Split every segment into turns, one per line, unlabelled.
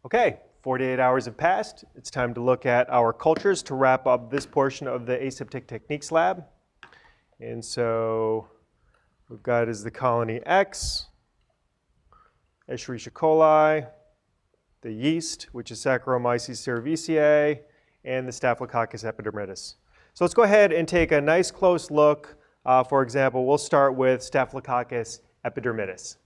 Okay, 48 hours have passed. It's time to look at our cultures to wrap up this portion of the Aseptic Techniques lab. And so we've got is the colony X, Escherichia coli, the yeast, which is Saccharomyces cerevisiae, and the Staphylococcus epidermidis. So let's go ahead and take a nice close look. For example, we'll start with Staphylococcus epidermidis.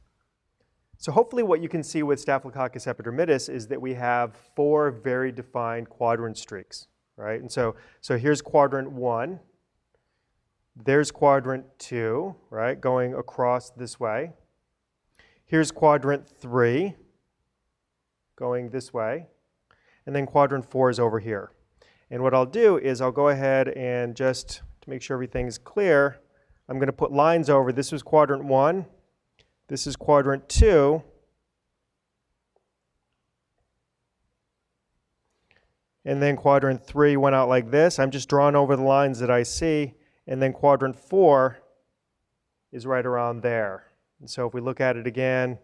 So hopefully what you can see with Staphylococcus epidermidis is that we have 4 very defined quadrant streaks, right? And so here's quadrant 1. There's quadrant 2, right, going across this way. Here's quadrant 3, going this way. And then quadrant 4 is over here. And what I'll do is I'll go ahead and just to make sure everything's clear, I'm going to put lines over. This is quadrant 1. This is quadrant 2. And then quadrant 3 went out like this. I'm just drawing over the lines that I see. And then quadrant 4 is right around there. And so if we look at it again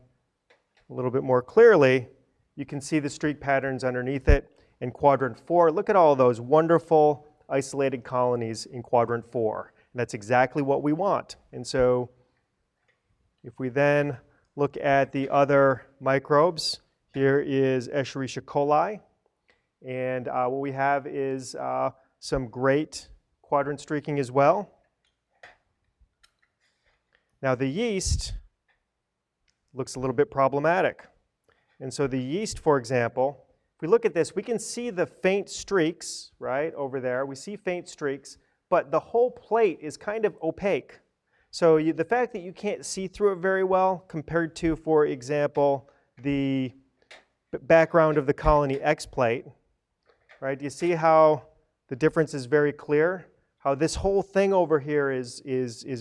a little bit more clearly, you can see the streak patterns underneath it. In quadrant 4, look at all those wonderful isolated colonies in quadrant 4. And that's exactly what we want. And so if we then look at the other microbes, here is Escherichia coli. And what we have is some great quadrant streaking as well. Now the yeast looks a little bit problematic. And so the yeast, for example, if we look at this, we can see the faint streaks, right, over there. We see faint streaks, but the whole plate is kind of opaque. So the fact that you can't see through it very well compared to, for example, the background of the colony X plate, right? Do you see how the difference is very clear? How this whole thing over here is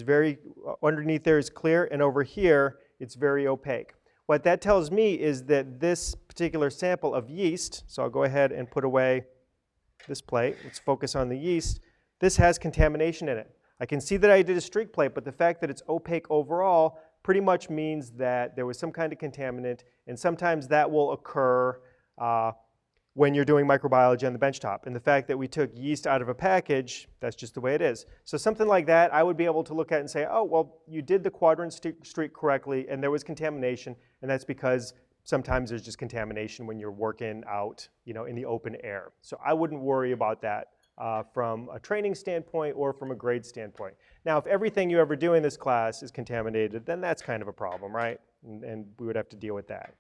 very, underneath there is clear, and over here it's very opaque. What that tells me is that this particular sample of yeast, so I'll go ahead and put away this plate. Let's focus on the yeast. This has contamination in it. I can see that I did a streak plate, but the fact that it's opaque overall pretty much means that there was some kind of contaminant, and sometimes that will occur when you're doing microbiology on the benchtop. And the fact that we took yeast out of a package, that's just the way it is. So something like that, I would be able to look at and say, oh, well, you did the quadrant streak correctly, and there was contamination, and that's because sometimes there's just contamination when you're working out, in the open air. So I wouldn't worry about that. From a training standpoint or from a grade standpoint. Now, if everything you ever do in this class is contaminated, then that's kind of a problem, right? And we would have to deal with that.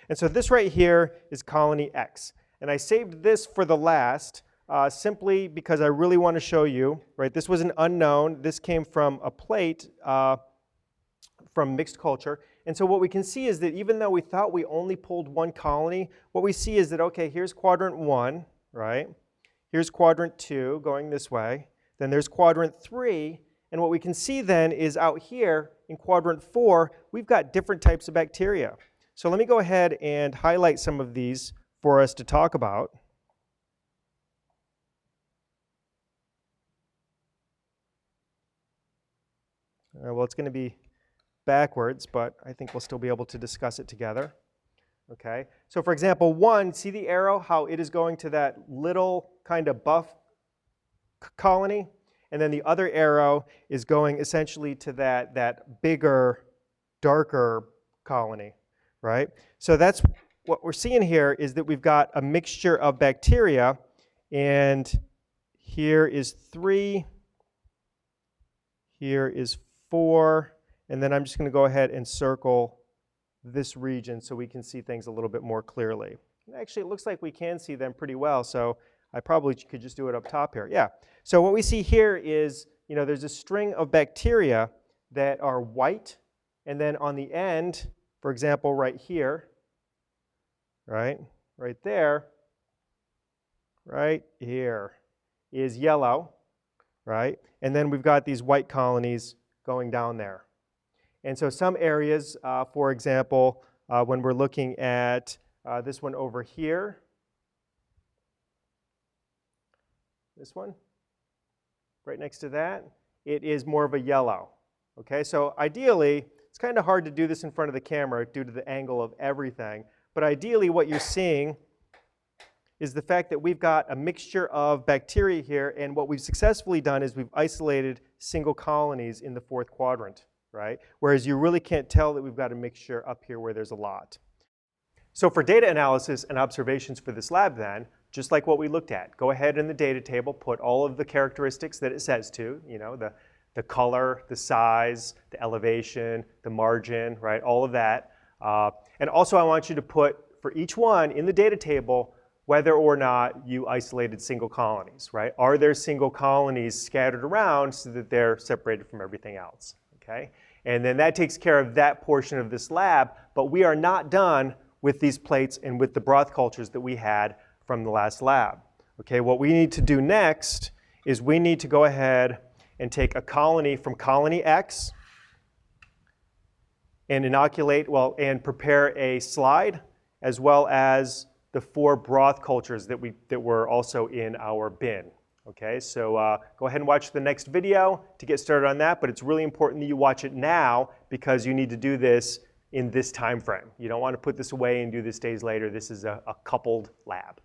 And so this right here is colony X. And I saved this for the last simply because I really want to show you, right? This was an unknown. This came from a plate from mixed culture. And so what we can see is that even though we thought we only pulled one colony, what we see is that, okay, here's quadrant 1, right? Here's quadrant 2 going this way. Then there's quadrant 3. And what we can see then is out here in quadrant 4, we've got different types of bacteria. So let me go ahead and highlight some of these for us to talk about. Well, it's going to be backwards, but I think we'll still be able to discuss it together. Okay, so for example, 1, see the arrow, how it is going to that little kind of buff colony? And then the other arrow is going essentially to that bigger, darker colony, right? So that's what we're seeing here is that we've got a mixture of bacteria, and here is 3, here is 4, and then I'm just going to go ahead and circle this region so we can see things a little bit more clearly. And actually, it looks like we can see them pretty well, so I probably could just do it up top here. Yeah. So what we see here is, there's a string of bacteria that are white, and then on the end, for example, right here, right there, right here is yellow, right? And then we've got these white colonies going down there. And so some areas, for example, when we're looking at this one over here, this one, right next to that, it is more of a yellow. Okay, so ideally, it's kind of hard to do this in front of the camera due to the angle of everything, But ideally what you're seeing is the fact that we've got a mixture of bacteria here, and what we've successfully done is we've isolated single colonies in the fourth quadrant, right? Whereas you really can't tell that we've got a mixture up here where there's a lot. So for data analysis and observations for this lab then, just like what we looked at, go ahead in the data table, put all of the characteristics that it says to, you know, the color, the size, the elevation, the margin, right, all of that. And also I want you to put for each one in the data table whether or not you isolated single colonies, right? Are there single colonies scattered around so that they're separated from everything else, okay? And then that takes care of that portion of this lab, but we are not done with these plates and with the broth cultures that we had from the last lab. Okay, what we need to do next is we need to go ahead and take a colony from colony X and inoculate, well, and prepare a slide as well as the 4 broth cultures that were also in our bin. Okay, so go ahead and watch the next video to get started on that, but it's really important that you watch it now because you need to do this in this time frame. You don't want to put this away and do this days later. This is a coupled lab.